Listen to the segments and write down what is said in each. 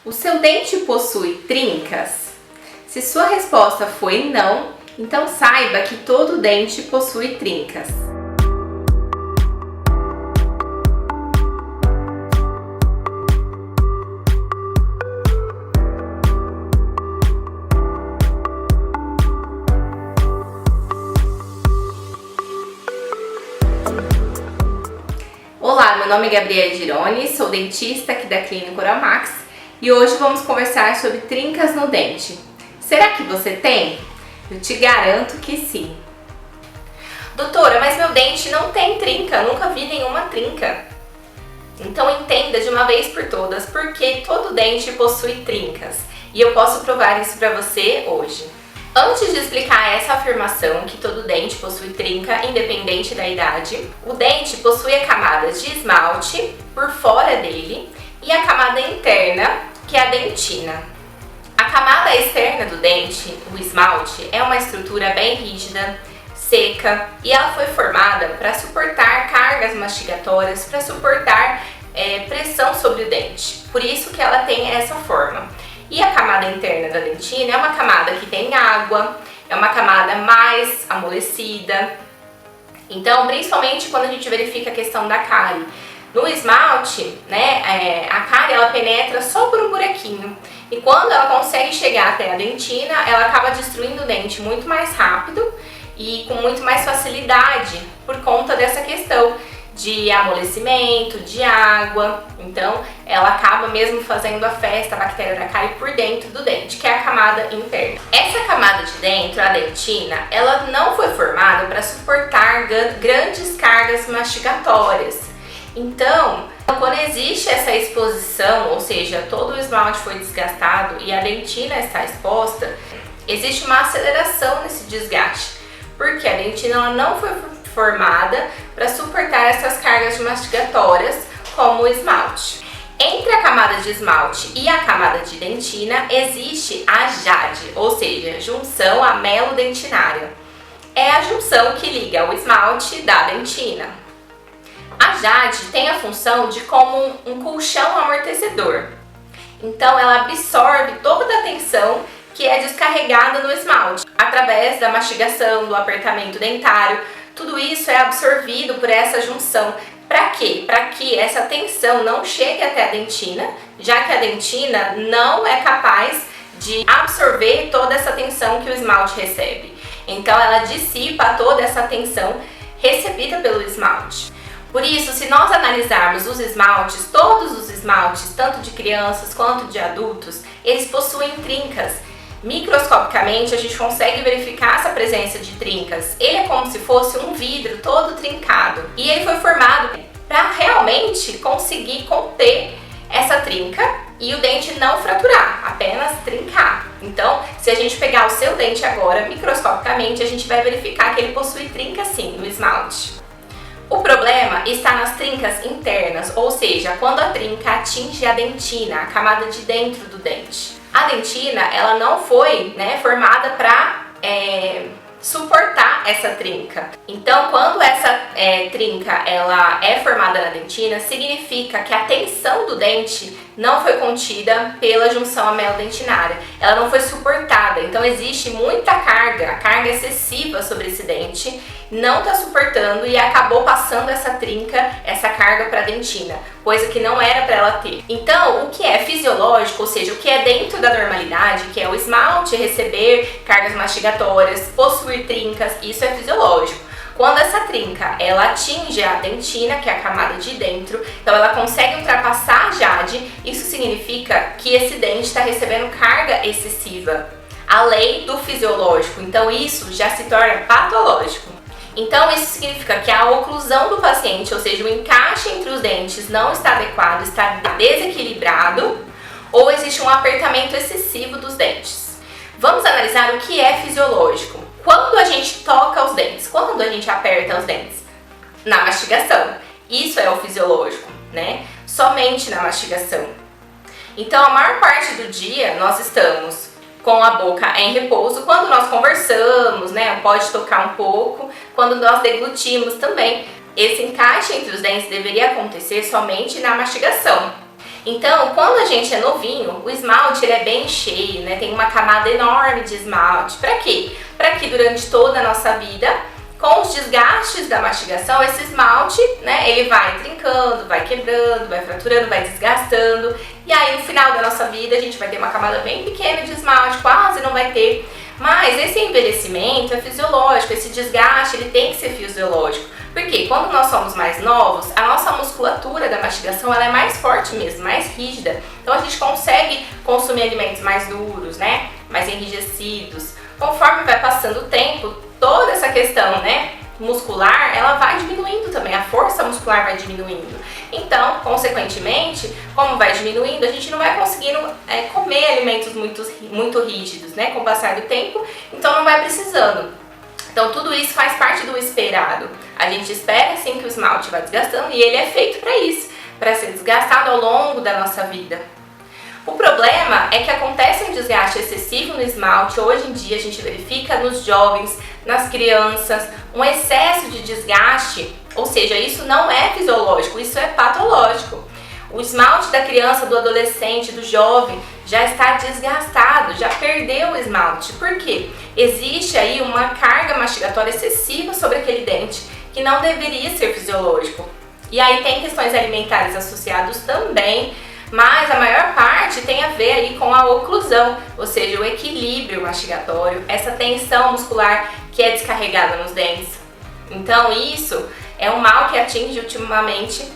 O seu dente possui trincas? Se sua resposta foi não, então saiba que todo dente possui trincas. Olá, meu nome é Gabriele Gironi, sou dentista aqui da Clínica Oralmax e hoje vamos conversar sobre trincas no dente. Será que você tem? Eu te garanto que sim. Doutora, mas meu dente não tem trinca, nunca vi nenhuma trinca. Então entenda de uma vez por todas porque todo dente possui trincas e eu posso provar isso para você hoje. Antes de explicar essa afirmação que todo dente possui trinca, independente da idade, o dente possui a camada de esmalte por fora dele e a camada interna, que é a dentina. A camada externa do dente, o esmalte, é uma estrutura bem rígida, seca e ela foi formada para suportar cargas mastigatórias, para suportar pressão sobre o dente. Por isso que ela tem essa forma. E a camada interna da dentina é uma camada que tem água, é uma camada mais amolecida. Então, principalmente quando a gente verifica a questão da cárie. No esmalte, né, a cárie ela penetra só por um buraquinho. E quando ela consegue chegar até a dentina, ela acaba destruindo o dente muito mais rápido e com muito mais facilidade por conta dessa questão de amolecimento, de água. Então ela acaba mesmo fazendo a festa, a bactéria da cárie por dentro do dente, que é a camada interna. Essa camada de dentro, a dentina, ela não foi formada para suportar grandes cargas mastigatórias. Então, quando existe essa exposição, ou seja, todo o esmalte foi desgastado e a dentina está exposta, existe uma aceleração nesse desgaste, porque a dentina ela não foi formada para suportar essas cargas mastigatórias como o esmalte. Entre a camada de esmalte e a camada de dentina existe a jade, ou seja, junção amelo-dentinária. É a junção que liga o esmalte da dentina. A jade tem a função de como um colchão amortecedor. Então ela absorve toda a tensão que é descarregada no esmalte através da mastigação, do apertamento dentário. Tudo isso é absorvido por essa junção. Para quê? Para que essa tensão não chegue até a dentina, já que a dentina não é capaz de absorver toda essa tensão que o esmalte recebe. Então ela dissipa toda essa tensão recebida pelo esmalte. Por isso, se nós analisarmos os esmaltes, todos os esmaltes, tanto de crianças quanto de adultos, eles possuem trincas. Microscopicamente, a gente consegue verificar essa presença de trincas. Ele é como se fosse um vidro todo trincado. E ele foi formado para realmente conseguir conter essa trinca e o dente não fraturar, apenas trincar. Então, se a gente pegar o seu dente agora, microscopicamente, a gente vai verificar que ele possui trinca sim no esmalte. O problema está nas trincas internas, ou seja, quando a trinca atinge a dentina, a camada de dentro do dente. A dentina, ela não foi formada para suportar essa trinca. Então, quando essa trinca ela é formada na dentina, significa que a tensão do dente não foi contida pela junção amelo-dentinária. Ela não foi suportada. Então, existe muita carga excessiva sobre esse dente, não está suportando e acabou passando essa trinca, essa carga para a dentina, coisa que não era para ela ter. Então, o que é fisiológico, ou seja, o que é dentro da normalidade, que é o esmalte receber cargas mastigatórias, possuir trincas, isso é fisiológico. Quando essa trinca ela atinge a dentina, que é a camada de dentro, então ela consegue ultrapassar a jade, isso significa que esse dente está recebendo carga excessiva, além do fisiológico, então isso já se torna patológico. Então isso significa que a oclusão do paciente, ou seja, o encaixe entre os dentes não está adequado, está desequilibrado, ou existe um apertamento excessivo dos dentes. Vamos analisar o que é fisiológico. Quando a gente toca os dentes, quando a gente aperta os dentes? Na mastigação. Isso é o fisiológico, né? Somente na mastigação. Então a maior parte do dia nós estamos com a boca em repouso. Quando nós conversamos, pode tocar um pouco. Quando nós deglutimos também. Esse encaixe entre os dentes deveria acontecer somente na mastigação. Então, quando a gente é novinho, o esmalte ele é bem cheio, né? Tem uma camada enorme de esmalte. Para quê? Para que durante toda a nossa vida, com os desgastes da mastigação, esse esmalte, né, ele vai trincando, vai quebrando, vai fraturando, vai desgastando. E aí, no final da nossa vida, a gente vai ter uma camada bem pequena de esmalte, quase não vai ter. Mas esse envelhecimento é fisiológico, esse desgaste ele tem que ser fisiológico. Porque quando nós somos mais novos, a nossa musculatura da mastigação ela é mais forte mesmo, mais rígida. Então a gente consegue consumir alimentos mais duros, né? Mais enrijecidos. Conforme vai passando o tempo, toda essa questão, né, muscular, ela vai diminuindo também, a força muscular vai diminuindo. Então, consequentemente, como vai diminuindo, a gente não vai conseguindo comer alimentos muito rígidos, né, com o passar do tempo, então não vai precisando. Então tudo isso faz parte do esperado. A gente espera sim que o esmalte vá desgastando e ele é feito para isso, para ser desgastado ao longo da nossa vida. O problema é que acontece um desgaste excessivo no esmalte, hoje em dia a gente verifica nos jovens, nas crianças, um excesso de desgaste, ou seja, isso não é fisiológico, isso é patológico. O esmalte da criança, do adolescente, do jovem já está desgastado, já perdeu o esmalte. Por quê? Existe aí uma carga mastigatória excessiva sobre aquele dente que não deveria ser fisiológico. E aí tem questões alimentares associadas também, mas a maior parte tem a ver aí com a oclusão, ou seja, o equilíbrio mastigatório, essa tensão muscular que é descarregada nos dentes. Então isso é um mal que atinge ultimamente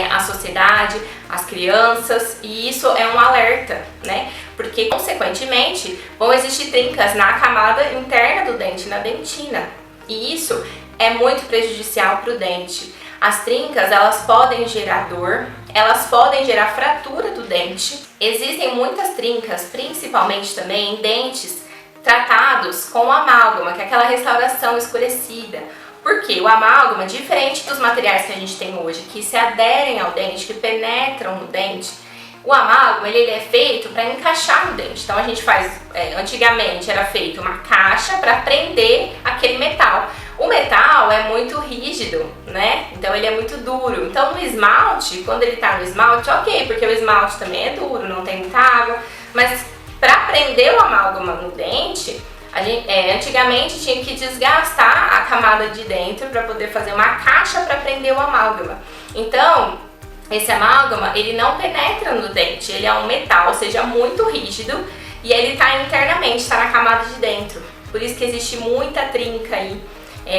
a sociedade, as crianças, e isso é um alerta, né? Porque, consequentemente, vão existir trincas na camada interna do dente, na dentina, e isso é muito prejudicial para o dente. As trincas, elas podem gerar dor, elas podem gerar fratura do dente. Existem muitas trincas, principalmente também em dentes tratados com amálgama, que é aquela restauração escurecida. Porque o amálgama, diferente dos materiais que a gente tem hoje, que se aderem ao dente, que penetram no dente, o amálgama ele é feito para encaixar no dente. Então a gente faz, antigamente era feito uma caixa para prender aquele metal. O metal é muito rígido, né? Então ele é muito duro. Então no esmalte, quando ele está no esmalte, ok, porque o esmalte também é duro, não tem muita água. Mas para prender o amálgama no dente, antigamente tinha que desgastar a camada de dentro para poder fazer uma caixa para prender o amálgama. Então, esse amálgama, ele não penetra no dente, ele é um metal, ou seja, muito rígido, e ele está internamente, está na camada de dentro. Por isso que existe muita trinca aí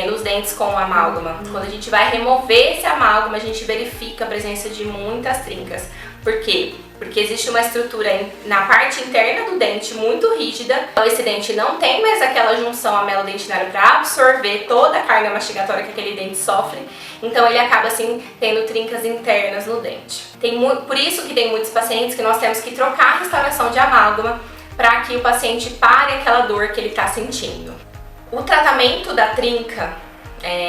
nos dentes com o amálgama. Quando a gente vai remover esse amálgama, a gente verifica a presença de muitas trincas. Por quê? Porque existe uma estrutura na parte interna do dente muito rígida, então esse dente não tem mais aquela junção amelodentinária para absorver toda a carga mastigatória que aquele dente sofre, então ele acaba assim tendo trincas internas no dente. Por isso que tem muitos pacientes que nós temos que trocar a restauração de amálgama para que o paciente pare aquela dor que ele está sentindo. O tratamento da trinca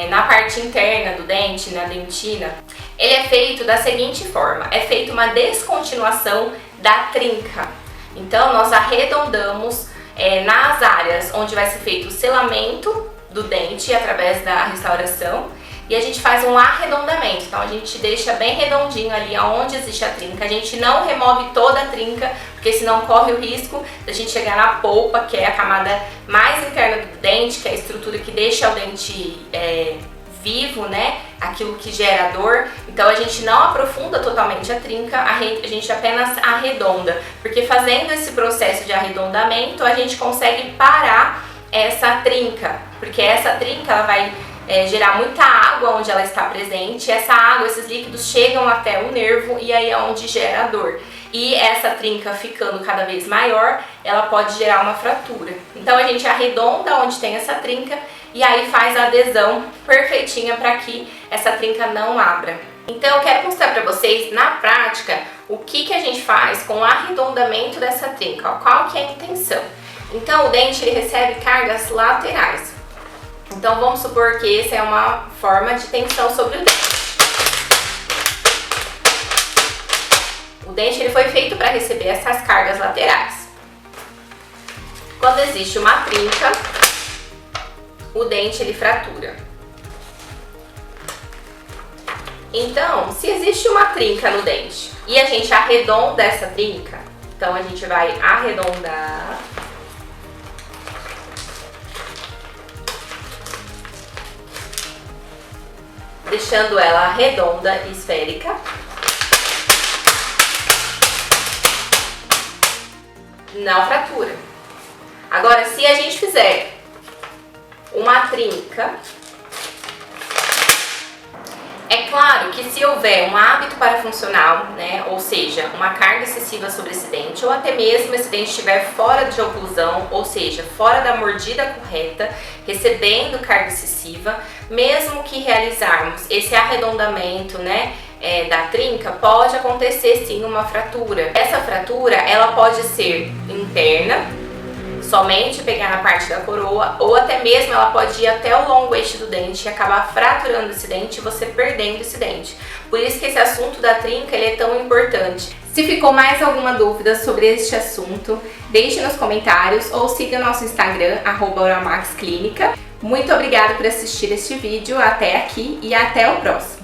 na parte interna do dente, na dentina, ele é feito da seguinte forma: é feita uma descontinuação da trinca. Então nós arredondamos nas áreas onde vai ser feito o selamento do dente através da restauração, e a gente faz um arredondamento. Então a gente deixa bem redondinho ali onde existe a trinca. A gente não remove toda a trinca, porque senão corre o risco da gente chegar na polpa, que é a camada mais interna do dente, que é a estrutura que deixa o dente vivo, né? Aquilo que gera dor. Então a gente não aprofunda totalmente a trinca, a gente apenas arredonda, porque fazendo esse processo de arredondamento a gente consegue parar essa trinca, porque essa trinca ela vai gerar muita água onde ela está presente. Essa água, esses líquidos chegam até o nervo e aí é onde gera a dor. E essa trinca ficando cada vez maior, ela pode gerar uma fratura. Então a gente arredonda onde tem essa trinca e aí faz a adesão perfeitinha para que essa trinca não abra. Então eu quero mostrar para vocês na prática o que a gente faz com o arredondamento dessa trinca, qual que é a intenção. Então o dente ele recebe cargas laterais. Então vamos supor que essa é uma forma de tensão sobre o dente. O dente ele foi feito para receber essas cargas laterais. Quando existe uma trinca, o dente ele fratura. Então, se existe uma trinca no dente e a gente arredonda essa trinca, então a gente vai arredondar. Deixando ela redonda e esférica. Não fratura. Agora, se a gente fizer uma trinca, é claro que se houver um hábito parafuncional, né, ou seja, uma carga excessiva sobre esse dente, ou até mesmo esse dente estiver fora de oclusão, ou seja, fora da mordida correta, recebendo carga excessiva, mesmo que realizarmos esse arredondamento, né, da trinca, pode acontecer sim uma fratura. Essa fratura, ela pode ser interna, somente pegar na parte da coroa, ou até mesmo ela pode ir até o longo eixo do dente e acabar fraturando esse dente e você perdendo esse dente. Por isso que esse assunto da trinca ele é tão importante. Se ficou mais alguma dúvida sobre este assunto, deixe nos comentários ou siga nosso Instagram, @oramaxclínica. Muito obrigada por assistir este vídeo até aqui e até o próximo.